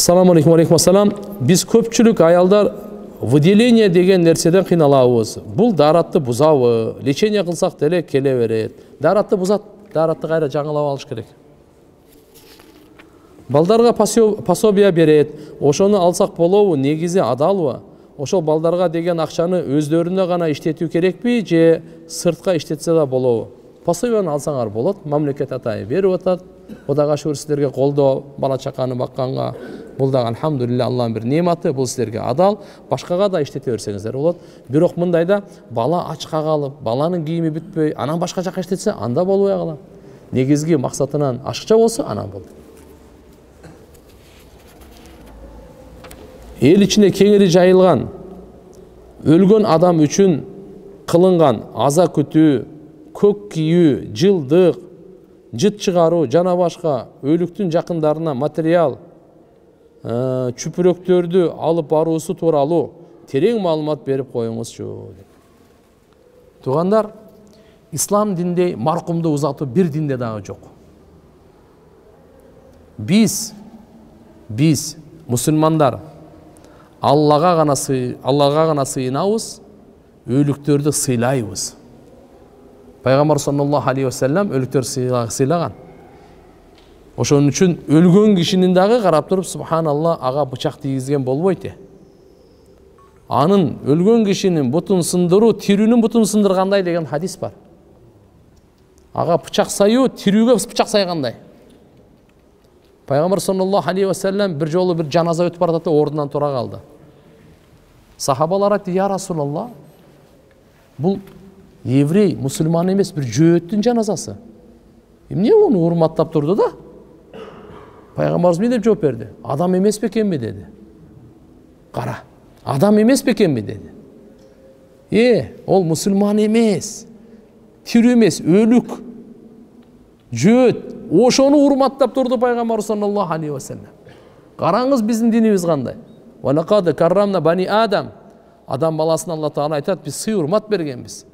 Ассаламу алейкум, алейкум ассалам. Біз көпчүлүк аялдар выделение деген нерседен кыйналабыз. Бул даратты бузабы, лечение кылсак деле келе берет. Даратты бузат, даратты кайра жаңылап алыш керек. Балдарга пособия берет. Ошону алсак болобу, негизи адалбы? Ошол балдарга деген акчаны өздөрүнө гана иштетүү керекпи, же сыртка иштетсе да болобу? Пособияны алсаңар болот, мамлекет атайын берип атат. Кудайга шүкүр силерге колдоо, бала чаканы бакканга, бул да алхамдулилля Аллахтын бир нематы, бул силерге адал, башкага да иштете берсеңиздер болот. Бирок мындайда бала ачка калып, баланын кийими бүтпөй, анан башка жака иштетсе, анда болбой калат. Негизги максатынан ашыкча болсо, анан болду. Эл ичинде кеңири жайылган, өлгөн адам үчүн кылынган аза күтүү, көк кийүү, жылдык, жыт чыгаруу жана башка өлүктүн жакындарына материал, чүпүрөктөрдү алып баруусу тууралуу терең маалымат берип коюңузчу. Туугандар, ислам динде маркумду узатуу бир динде дагы жок. Биз мусулмандар Аллага гана сыйынабыз, өлүктөрдү сыйлайбыз. Пайгамбар саллаллаху алейхи ва саллям өлүктөр сыйлаган. Ошон үчүн өлгөн кишинин дагы карап туруп, субханалла, ага бычак тийгизген болбойт. Анын өлгөн кишинин бутун сындыруу тирүүнүн бутун сындыргандай деген хадис бар. Ага бычак саюу тирүүгө бычак сайгандай. Пайгамбар саллаллаху алейхи ва саллям бир жолу бир жаназа өтүп баратат, ордунан тура калды. Сахабалар айтты: "Я Расулалла, бул еврей, мусульман эмес, бир жөөттүн жаназасы. Эмне ону урматтап турду да?" Пайгамбарыбыз эмне деп жооп берди? "Адам эмес бекенби?" деди. Кара, адам эмес бекенби деди. Ол мусульман эмес, тирүү эмес, өлүк, жөөт. Ошону урматтап турду Пайгамбар саллаллаху алейхи ва саллям. Караңыз биздин динибиз кандай. "Валакад каррамна бани Адам." Адам баласына Алла Таала айтат, биз сый урмат бергенбиз.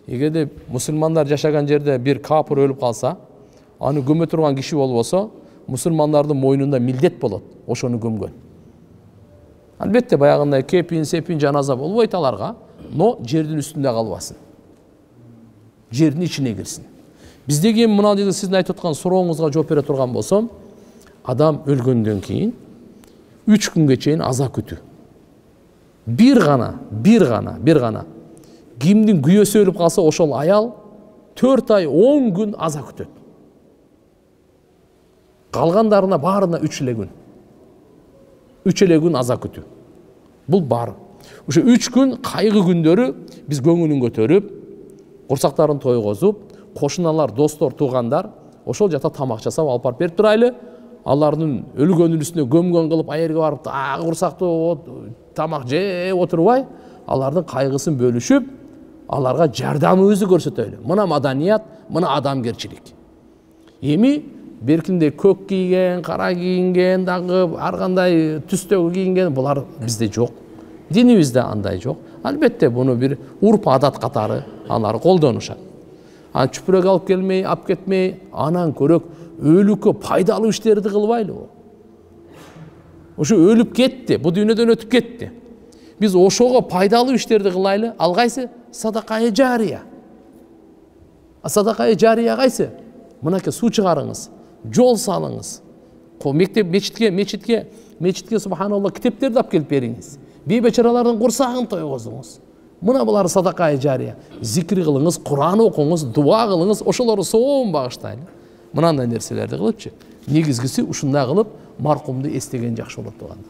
Эгерде мусулмандар жашаган жерде бир капыр өлүп калса, аны көмө турган киши болбосо, мусулмандардын мойнунда милдет болот, ошону көмгөн. Албетте баягындай кепин, сепин жаназа болбойт аларга, но жердин үстүндө калбасын. Жердин ичине кирсин. Биздеги мына жерде сиздин айтып аткан сурооңузга жооп бере турган болсом, адам өлгөндөн кийин 3 күнгө чейин аза күтүү. Bir gana. Кимдин күйөөсү өлүп калса, ошол аял 4 ай 10 күн аза күтөт. Калгандарына баарына 3 эле күн. 3 эле күн аза күтүү. Бул бар. Ошо 3 күн кайгы күндөрү биз көңүлүн көтөрүп, курсактарын тойгозуп, кошуналар, достор, туугандар ошол жакта тамак жасап алып барып берип турайлы. Алардын өлгөнүн үстүнө gömгөн кылып, аерге барып, курсактуу тамак жеп отурбай, алардын кайгысын бөлүшүп, аларга жардамыбызды көрсөтөлү. Мына маданият, мына адамгерчилик. Эми беркинде көк кийген, кара кийинген, дагы ар кандай түстөгү кийинген, булар бизде жок. Динибизде андай жок. Албетте буну бир урп адат катары алар колдонушат. Аны чүпүрөк алып келмей, ап кетмей, анан көрөк өлүккө пайдалуу иштерди кылбайлыбы? Ошо өлүп кетти, бу дүйнөдөн өтүп кетти. Биз ошого пайдалуу иштерди кылайлы. Ал кайсы? Садакай жария. Садакай жария кайсы? Мынакей суу чыгарыңыз, жол салыңыз. Мектеп, мечитке субханалла китептерди алып келип бериңиз. Бейбечаралардын курсагын тойгозуңуз. Мына булар садакай жария. Зикир кылыңыз, Куран окуңуз, дуа кылыңыз, ошолорду соом багыштайлы. Мынандай нерселерди кылыпчы. Негизгиси ушундай кылып маркумду эстеген жакшы болот турганда.